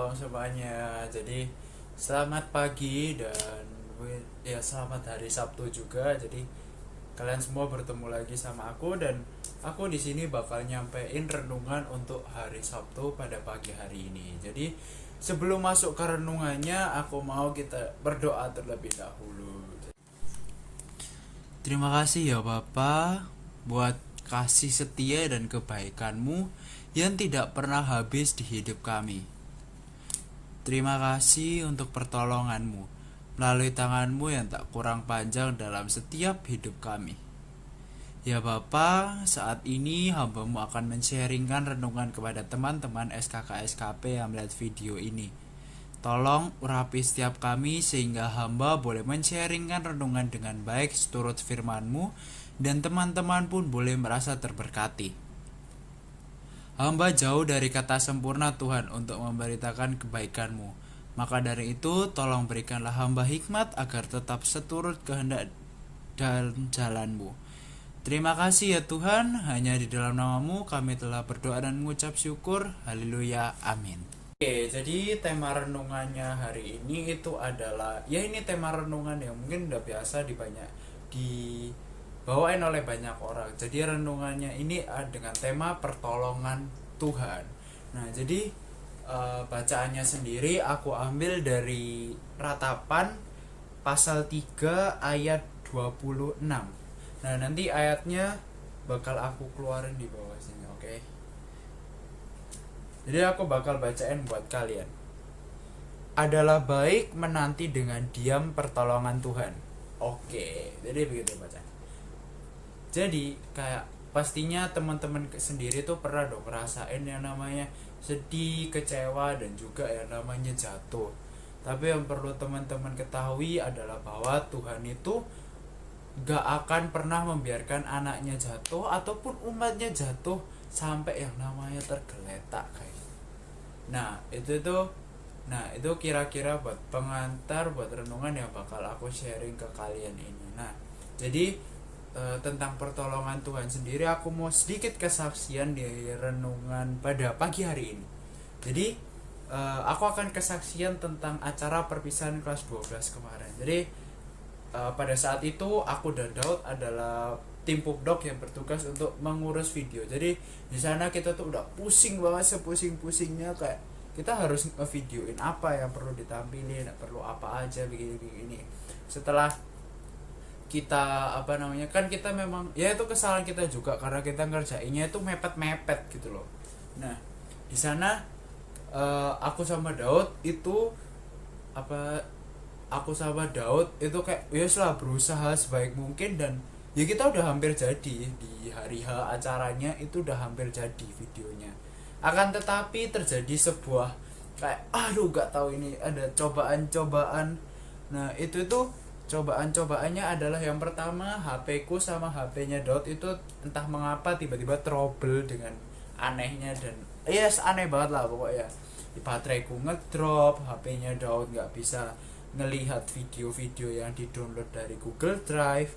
Shalom semuanya. Jadi selamat pagi dan ya selamat hari Sabtu juga. Jadi kalian semua bertemu lagi sama aku dan aku di sini bakal nyampein renungan untuk hari Sabtu pada pagi hari ini. Jadi sebelum masuk ke renungannya, aku mau kita berdoa terlebih dahulu. Terima kasih ya Bapa buat kasih setia dan kebaikanmu yang tidak pernah habis di hidup kami. Terima kasih untuk pertolonganmu melalui tanganmu yang tak kurang panjang dalam setiap hidup kami. Ya Bapa, saat ini hambamu akan men-sharingkan renungan kepada teman-teman SKK-SKP yang melihat video ini. Tolong urapi setiap kami sehingga hamba boleh men-sharingkan renungan dengan baik seturut firman-Mu dan teman-teman pun boleh merasa terberkati. Hamba jauh dari kata sempurna Tuhan untuk memberitakan kebaikan-Mu. Maka dari itu tolong berikanlah hamba hikmat agar tetap seturut kehendak dan jalan-Mu. Terima kasih ya Tuhan, hanya di dalam nama-Mu kami telah berdoa dan mengucap syukur. Haleluya, amin. Oke, jadi tema renungannya hari ini itu adalah, ya ini tema renungan yang mungkin udah biasa dibawain oleh banyak orang. Jadi renungannya ini dengan tema pertolongan Tuhan. Nah, jadi bacaannya sendiri aku ambil dari Ratapan pasal 3 ayat 26. Nah, nanti ayatnya bakal aku keluarin di bawah sini, oke? Jadi aku bakal bacain buat kalian. Adalah baik menanti dengan diam pertolongan Tuhan. Oke, jadi begitu baca. Jadi kayak pastinya teman-teman sendiri tuh pernah dong ngerasain yang namanya sedih, kecewa, dan juga yang namanya jatuh. Tapi yang perlu teman-teman ketahui adalah bahwa Tuhan itu gak akan pernah membiarkan anaknya jatuh ataupun umatnya jatuh sampai yang namanya tergeletak kayak. Nah itu kira-kira buat pengantar buat renungan yang bakal aku sharing ke kalian ini. Nah, jadi tentang pertolongan Tuhan sendiri aku mau sedikit kesaksian di renungan pada pagi hari ini. Jadi aku akan kesaksian tentang acara perpisahan kelas 12 kemarin. Jadi pada saat itu aku dan Daud adalah tim pubdoc yang bertugas untuk mengurus video. Jadi di sana kita tuh udah pusing banget, sepusing-pusingnya kayak kita harus ngevideoin apa yang perlu ditampilin, perlu apa aja begini. Setelah kita kan kita memang ya itu kesalahan kita juga karena kita ngerjainnya itu mepet-mepet gitu loh. Nah, di sana aku sama Daud itu kayak lah berusaha sebaik mungkin dan ya kita udah hampir jadi di hari H acaranya itu udah hampir jadi videonya. Akan tetapi terjadi sebuah kayak gak tahu ini ada cobaan-cobaan. Nah, itu tuh cobaan-cobaannya adalah yang pertama HP ku sama HP-nya Daud itu entah mengapa tiba-tiba trouble dengan anehnya dan aneh banget lah pokoknya. Bateraiku ngedrop, HP-nya Daud nggak bisa ngelihat video-video yang di-download dari Google Drive.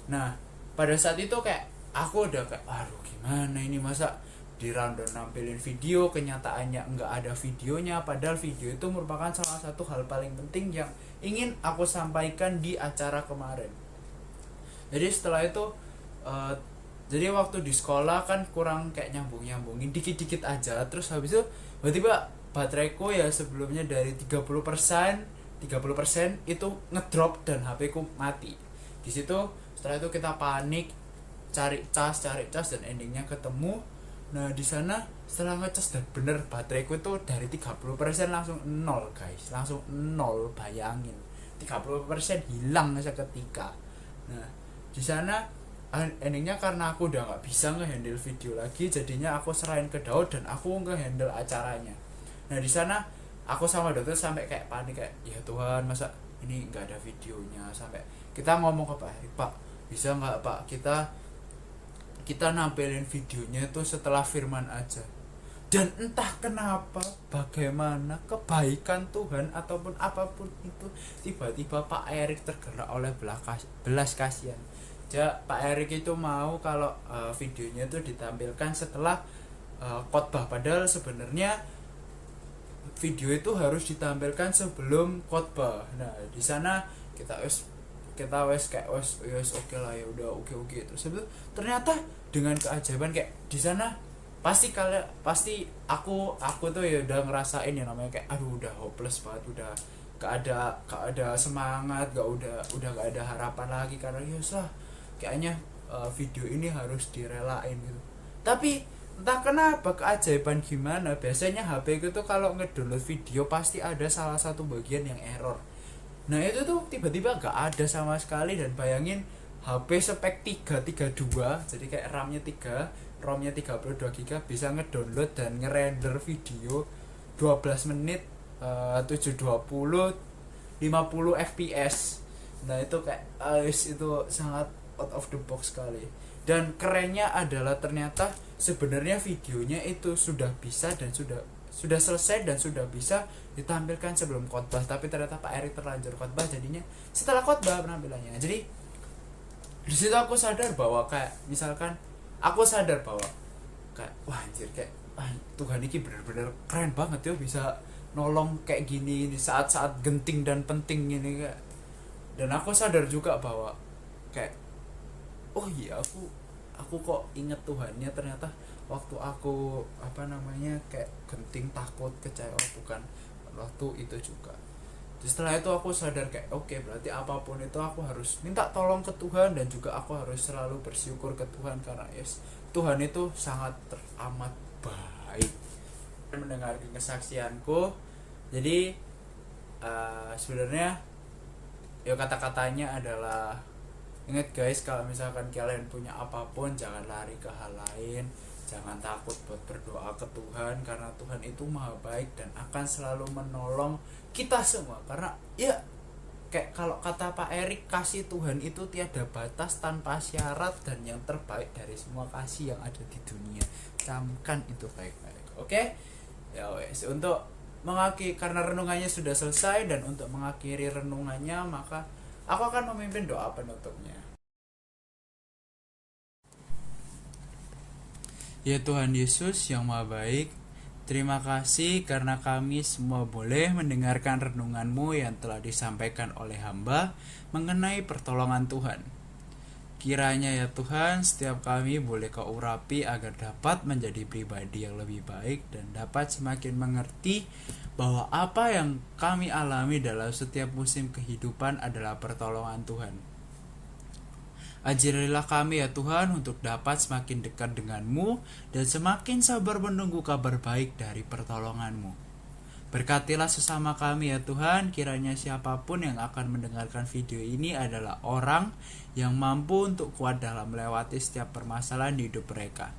Nah, pada saat itu kayak aku udah kayak gimana ini, masa di rundown nampilin video kenyataannya nggak ada videonya, padahal video itu merupakan salah satu hal paling penting yang ingin aku sampaikan di acara kemarin. Jadi setelah itu jadi waktu di sekolah kan kurang kayak nyambungin dikit-dikit aja, terus habis itu tiba-tiba bateraiku ya sebelumnya dari 30% itu ngedrop dan HP ku mati. Di situ setelah itu kita panik cari cas dan endingnya ketemu. Nah, di sana setelah ngecas dan bener bateraiku itu dari 30% langsung 0 guys, langsung 0, bayangin 30% hilang seketika. Nah, di sana endingnya karena aku udah nggak bisa ngehandle video lagi, jadinya aku serahin ke Daud dan aku ngehandle acaranya. Nah, di sana aku sama dokter sampai kayak panik kayak ya Tuhan, masa ini nggak ada videonya, sampai kita ngomong ke Pak, bisa nggak Pak kita nampilin videonya itu setelah firman aja. Dan entah kenapa, bagaimana kebaikan Tuhan ataupun apapun itu, tiba-tiba Pak Erik tergerak oleh belas kasihan. Pak Erik itu mau kalau videonya itu ditampilkan setelah khotbah, padahal sebenarnya video itu harus ditampilkan sebelum khotbah. Nah di sana kita wes kayak wes oke lah, ya udah oke terus itu ternyata dengan keajaiban kayak di sana pasti aku tuh ya udah ngerasain ya namanya kayak aduh udah hopeless banget, udah gak ada semangat, udah gak ada harapan lagi karena ya lah kayaknya video ini harus direlain gitu. Tapi entah kenapa keajaiban gimana, biasanya HP itu tuh kalau ngedownload video pasti ada salah satu bagian yang error. Nah itu tuh tiba-tiba gak ada sama sekali, dan bayangin HP spek 332, jadi kayak RAM-nya 3, ROM-nya 32GB bisa ngedownload dan ngerender video 12 menit 720 50 fps. Nah itu kayak itu sangat out of the box sekali. Dan kerennya adalah ternyata sebenarnya videonya itu sudah bisa dan sudah selesai dan sudah bisa ditampilkan sebelum khotbah, tapi ternyata Pak Erik terlanjur khotbah, jadinya setelah khotbah penampilannya. Jadi di situ aku sadar bahwa kayak misalkan aku sadar bahwa kayak wah anjir kayak Tuhan ini bener-bener keren banget ya bisa nolong kayak gini di saat-saat genting dan penting ini kayak. Dan aku sadar juga bahwa kayak oh iya aku kok inget Tuhannya ternyata waktu aku kayak genting, takut, kecewa, bukan waktu itu juga. Jadi setelah itu aku sadar kayak oke, berarti apapun itu aku harus minta tolong ke Tuhan, dan juga aku harus selalu bersyukur ke Tuhan karena Tuhan itu sangat teramat baik. Mendengarkan kesaksianku, jadi sebenarnya ya kata-katanya adalah ingat guys, kalau misalkan kalian punya apapun jangan lari ke hal lain, jangan takut buat berdoa ke Tuhan karena Tuhan itu maha baik dan akan selalu menolong kita semua. Karena ya kayak kalau kata Pak Erik, kasih Tuhan itu tiada batas, tanpa syarat, dan yang terbaik dari semua kasih yang ada di dunia. Camkan itu baik-baik. Oke? Ya wes, untuk karena renungannya sudah selesai, dan untuk mengakhiri renungannya maka aku akan memimpin doa penutupnya. Ya Tuhan Yesus yang maha baik, terima kasih karena kami semua boleh mendengarkan renungan-Mu yang telah disampaikan oleh hamba mengenai pertolongan Tuhan. Kiranya ya Tuhan, setiap kami boleh Kau urapi agar dapat menjadi pribadi yang lebih baik dan dapat semakin mengerti bahwa apa yang kami alami dalam setiap musim kehidupan adalah pertolongan Tuhan. Ajarilah kami ya Tuhan untuk dapat semakin dekat dengan-Mu dan semakin sabar menunggu kabar baik dari pertolongan-Mu. Berkatilah sesama kami ya Tuhan, kiranya siapapun yang akan mendengarkan video ini adalah orang yang mampu untuk kuat dalam melewati setiap permasalahan di hidup mereka.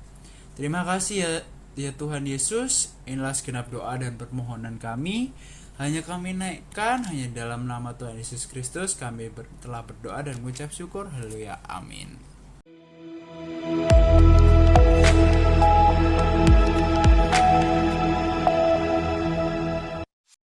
Terima kasih ya Tuhan Yesus, inilah segenap doa dan permohonan kami. Hanya kami naikkan, hanya dalam nama Tuhan Yesus Kristus kami telah berdoa dan mengucap syukur. Haleluya, amin.